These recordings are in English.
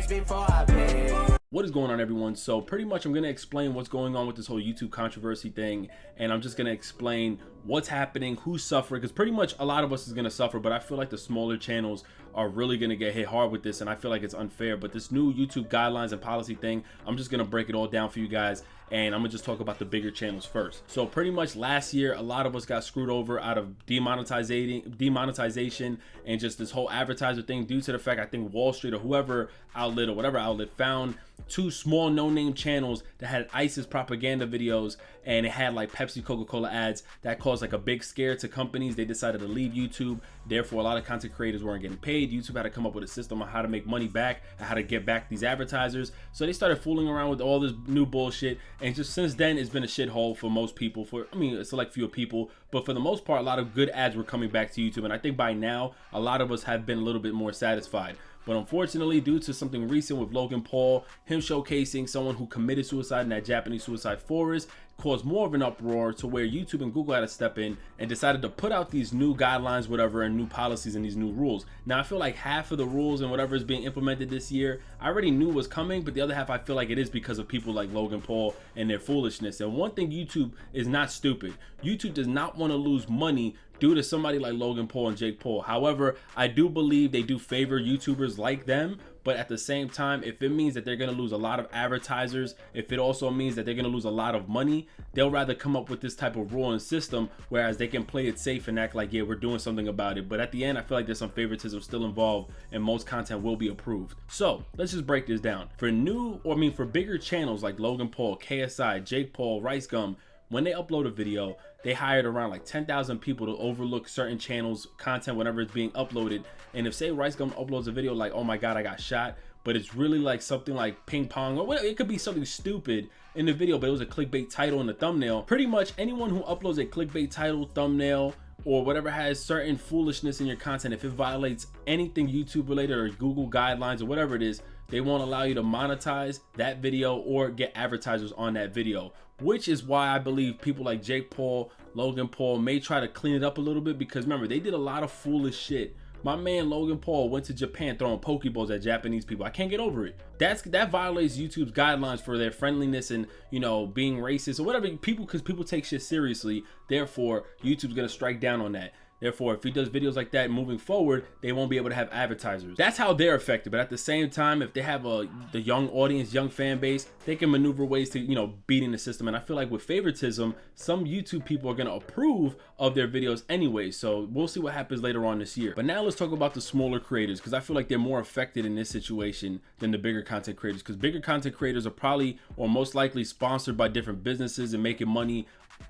before I pay. What is going on, everyone? So pretty much I'm going to explain what's going on with this whole YouTube controversy thing, and I'm just going to explain what's happening, who's suffering, because pretty much a lot of us is going to suffer, but I feel like the smaller channels are really going to get hit hard with this, and I feel like it's unfair. But this new YouTube guidelines and policy thing, I'm just going to break it all down for you guys, and I'm gonna just talk about the bigger channels first. So pretty much last year, a lot of us got screwed over out of demonetization and just this whole advertiser thing due to the fact I think Wall Street or whatever outlet found two small no-name channels that had ISIS propaganda videos, and it had like Pepsi, Coca-Cola ads that caused like a big scare to companies. They decided to leave YouTube. Therefore, a lot of content creators weren't getting paid. YouTube had to come up with a system on how to make money back and how to get back these advertisers. So they started fooling around with all this new bullshit. And just since then, it's been a shithole for most people. I mean, a select few people, but for the most part, a lot of good ads were coming back to YouTube. And I think by now, a lot of us have been a little bit more satisfied. But unfortunately, due to something recent with Logan Paul, him showcasing someone who committed suicide in that Japanese suicide forest, caused more of an uproar to where YouTube and Google had to step in and decided to put out these new guidelines, whatever, and new policies and these new rules. Now, I feel like half of the rules and whatever is being implemented this year, I already knew was coming, but the other half, I feel like it is because of people like Logan Paul and their foolishness. And one thing, YouTube is not stupid. YouTube does not want to lose money due to somebody like Logan Paul and Jake Paul. However, I do believe they do favor YouTubers like them, but at the same time, if it means that they're going to lose a lot of advertisers, if it also means that they're going to lose a lot of money, they'll rather come up with this type of rule and system, whereas they can play it safe and act like, yeah, we're doing something about it. But at the end, I feel like there's some favoritism still involved, and most content will be approved. So let's just break this down. For bigger channels like Logan Paul, KSI, Jake Paul, Rice Gum, when they upload a video, they hired around like 10,000 people to overlook certain channels' content whenever it's being uploaded. And if, say, Rice Gum uploads a video like, oh my God, I got shot, but it's really like something like ping pong, or it could be something stupid in the video, but it was a clickbait title in the thumbnail. Pretty much anyone who uploads a clickbait title, thumbnail, or whatever has certain foolishness in your content, if it violates anything YouTube related or Google guidelines or whatever it is, they won't allow you to monetize that video or get advertisers on that video, which is why I believe people like Jake Paul, Logan Paul may try to clean it up a little bit, because remember, they did a lot of foolish shit. My man Logan Paul went to Japan throwing Pokeballs at Japanese people. I can't get over it. That violates YouTube's guidelines for their friendliness and, you know, being racist or whatever, because people take shit seriously. Therefore, YouTube's gonna strike down on that. Therefore, if he does videos like that moving forward, they won't be able to have advertisers. That's how they're affected. But at the same time, if they have the young audience, young fan base, they can maneuver ways to, you know, beating the system. And I feel like with favoritism, some YouTube people are going to approve of their videos anyway. So we'll see what happens later on this year. But now let's talk about the smaller creators, because I feel like they're more affected in this situation than the bigger content creators, because bigger content creators are probably or most likely sponsored by different businesses and making money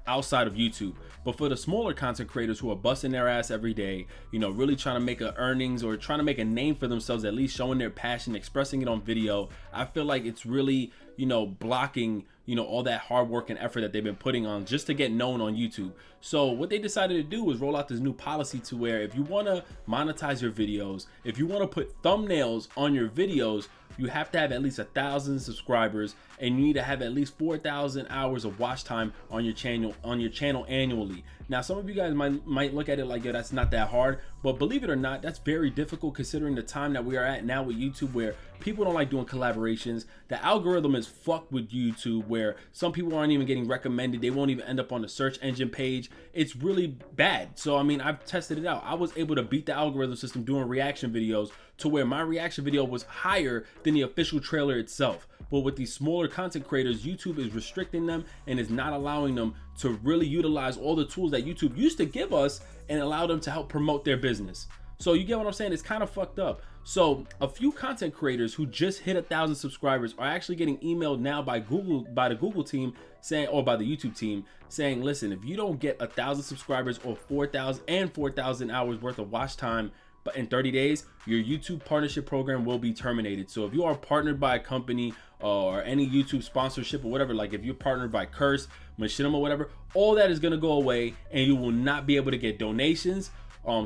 outside of YouTube. But for the smaller content creators who are busting their ass every day, you know, really trying to make earnings or trying to make a name for themselves, at least showing their passion, expressing it on video, I feel like it's really, you know, blocking, you know, all that hard work and effort that they've been putting on just to get known on YouTube. So what they decided to do was roll out this new policy to where if you want to monetize your videos, if you want to put thumbnails on your videos, you have to have at least 1,000 subscribers, and you need to have at least 4,000 hours of watch time on your channel annually. Now, some of you guys might look at it like, yo, that's not that hard, but believe it or not, that's very difficult considering the time that we are at now with YouTube, where people don't like doing collaborations. The algorithm is fucked with YouTube, where some people aren't even getting recommended. They won't even end up on the search engine page. It's really bad. So, I mean, I've tested it out. I was able to beat the algorithm system doing reaction videos to where my reaction video was higher than the official trailer itself. But with these smaller content creators, YouTube is restricting them and is not allowing them to really utilize all the tools that YouTube used to give us and allow them to help promote their business. So you get what I'm saying? It's kind of fucked up. So a few content creators who just hit 1,000 subscribers are actually getting emailed now by the Google team saying, or by the YouTube team saying, listen, if you don't get 1,000 subscribers or 4,000 hours worth of watch time but in 30 days, your YouTube partnership program will be terminated. So if you are partnered by a company or any YouTube sponsorship or whatever, like if you're partnered by Curse, Machinima, whatever, all that is going to go away, and you will not be able to get donations,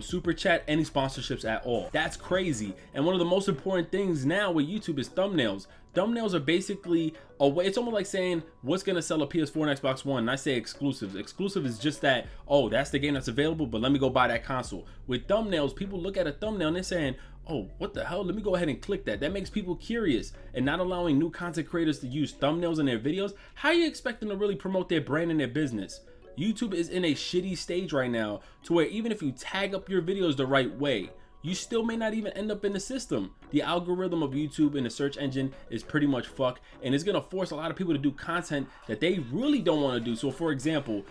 super chat, any sponsorships at all. That's crazy. And one of the most important things now with YouTube is thumbnails. Thumbnails are basically a way, it's almost like saying what's gonna sell a PS4 and Xbox One. And I say exclusives. Exclusive is just that, oh, that's the game that's available, but let me go buy that console. With thumbnails, people look at a thumbnail and they're saying, oh, what the hell? Let me go ahead and click that. That makes people curious. And not allowing new content creators to use thumbnails in their videos, how are you expecting to really promote their brand and their business? YouTube is in a shitty stage right now to where even if you tag up your videos the right way, you still may not even end up in the system. The algorithm of YouTube and the search engine is pretty much fucked, and it's gonna force a lot of people to do content that they really don't want to do. So for example,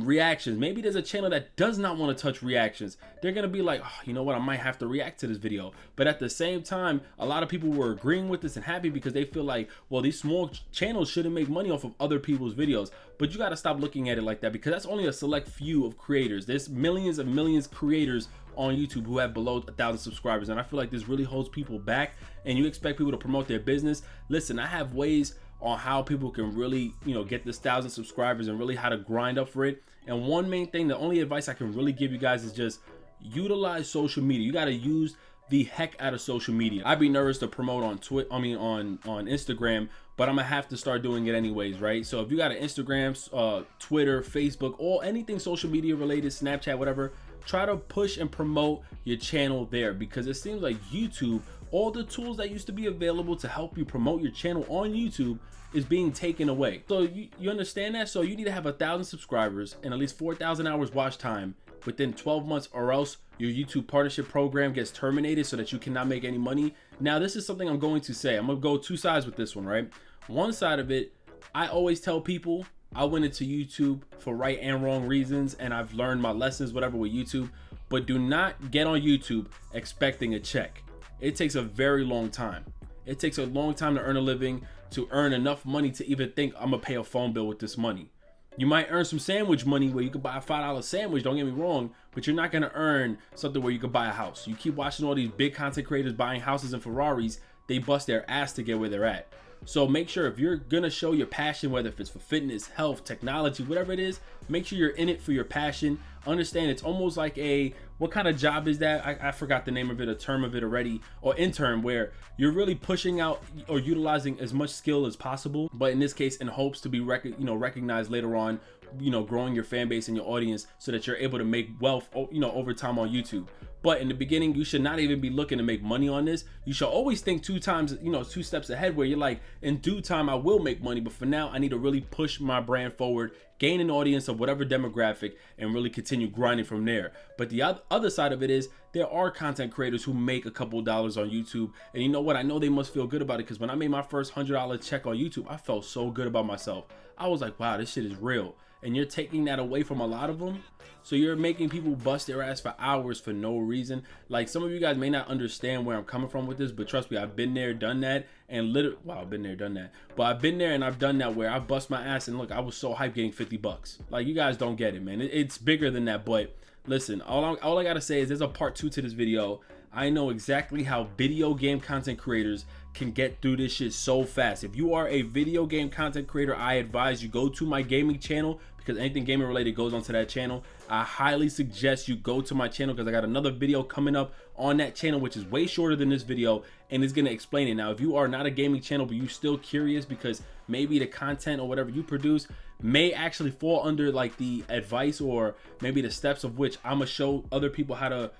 reactions. Maybe there's a channel that does not want to touch reactions. They're gonna be like, oh, you know what, I might have to react to this video. But at the same time, a lot of people were agreeing with this and happy because they feel like, well, these small channels shouldn't make money off of other people's videos. But you got to stop looking at it like that, because that's only a select few of creators. There's millions and millions of creators on YouTube who have below 1,000 subscribers, and I feel like this really holds people back. And you expect people to promote their business. Listen, I have ways on how people can really, you know, get this 1,000 subscribers and really how to grind up for it. And one main thing, the only advice I can really give you guys is just utilize social media. You got to use the heck out of social media. I'd be nervous to promote on on Instagram, but I'm gonna have to start doing it anyways, right? So if you got an Instagram, Twitter, Facebook, or anything social media related, Snapchat, whatever, try to push and promote your channel there, because it seems like YouTube, all the tools that used to be available to help you promote your channel on YouTube is being taken away. So you understand that? So you need to have 1,000 subscribers and at least 4,000 hours watch time within 12 months, or else your YouTube partnership program gets terminated so that you cannot make any money. Now, this is something I'm going to say. I'm gonna go two sides with this one, right? One side of it, I always tell people I went into YouTube for right and wrong reasons, and I've learned my lessons, whatever, with YouTube. But do not get on YouTube expecting a check. It takes a very long time. It takes a long time to earn a living, to earn enough money to even think I'm gonna pay a phone bill with this money. You might earn some sandwich money where you could buy a $5 sandwich, don't get me wrong, but you're not gonna earn something where you could buy a house. You keep watching all these big content creators buying houses and Ferraris, they bust their ass to get where they're at. So make sure if you're gonna show your passion, whether if it's for fitness, health, technology, whatever it is, make sure you're in it for your passion. Understand it's almost like a, what kind of job is that? I forgot the name of it, a term of it already, or intern, where you're really pushing out or utilizing as much skill as possible, but in this case in hopes to be recognized later on, growing your fan base and your audience so that you're able to make wealth, over time on YouTube. But in the beginning, you should not even be looking to make money on this. You should always think two steps ahead, where you're like, in due time, I will make money. But for now, I need to really push my brand forward, gain an audience of whatever demographic, and really continue grinding from there. But the other side of it is, there are content creators who make a couple dollars on YouTube. And you know what? I know they must feel good about it, because when I made my first $100 check on YouTube, I felt so good about myself. I was like, wow, this shit is real. And you're taking that away from a lot of them. So you're making people bust their ass for hours for no reason. Like, some of you guys may not understand where I'm coming from with this, but trust me, I've been there, done that, and literally, wow, I've been there, done that. But I've been there and I've done that where I bust my ass, and look, I was so hyped getting 50 bucks. Like, you guys don't get it, man. It's bigger than that. But listen, all I gotta say is there's a part 2 to this video. I know exactly how video game content creators can get through this shit so fast. If you are a video game content creator, I advise you go to my gaming channel, because anything gaming related goes onto that channel. I highly suggest you go to my channel, because I got another video coming up on that channel which is way shorter than this video, and it's going to explain it. Now, if you are not a gaming channel but you still curious, because maybe the content or whatever you produce may actually fall under like the advice or maybe the steps of which I'm gonna show other people how to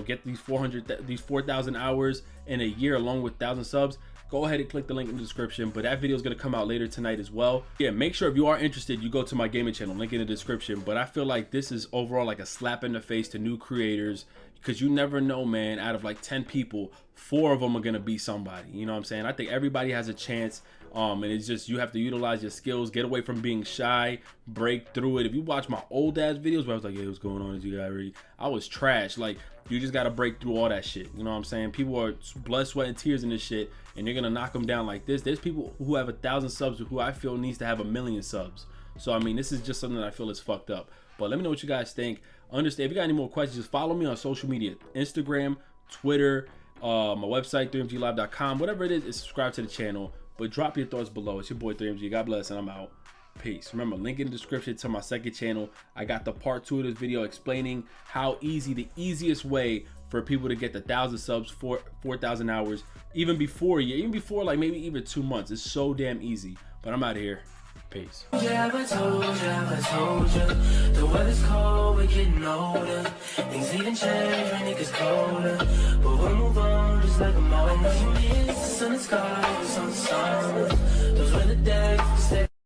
get these 4,000 hours in a year along with 1,000 subs, go ahead and click the link in the description. But that video is going to come out later tonight as well. Yeah, make sure if you are interested, you go to my gaming channel, link in the description. But I feel like this is overall like a slap in the face to new creators, because you never know, man. Out of like 10 people, 4 of them are going to be somebody. You know what I'm saying? I think everybody has a chance. And it's just, you have to utilize your skills, get away from being shy, break through it. If you watch my old ass videos where I was like, hey, what's going on? As you guys read, I was trash. Like, you just got to break through all that shit. You know what I'm saying? People are blood, sweat, and tears in this shit, and you're going to knock them down like this. There's people who have 1,000 subs who I feel needs to have 1,000,000 subs. So, I mean, this is just something that I feel is fucked up. But let me know what you guys think. Understand, if you got any more questions, just follow me on social media, Instagram, Twitter, my website, 3mglive.com. Whatever it is, subscribe to the channel. But drop your thoughts below. It's your boy 3MG. God bless, and I'm out. Peace. Remember, link in the description to my second channel. I got the part 2 of this video explaining how easy, the easiest way for people to get the 1,000 subs, 4,000 hours, even before a year, even before like maybe even 2 months. It's so damn easy. But I'm out of here. Peace. Yeah, I told you, the weather's cold, we're getting older. Things even change when it gets colder. But we'll move on just like a moment. The sun is sky, it's on the sun.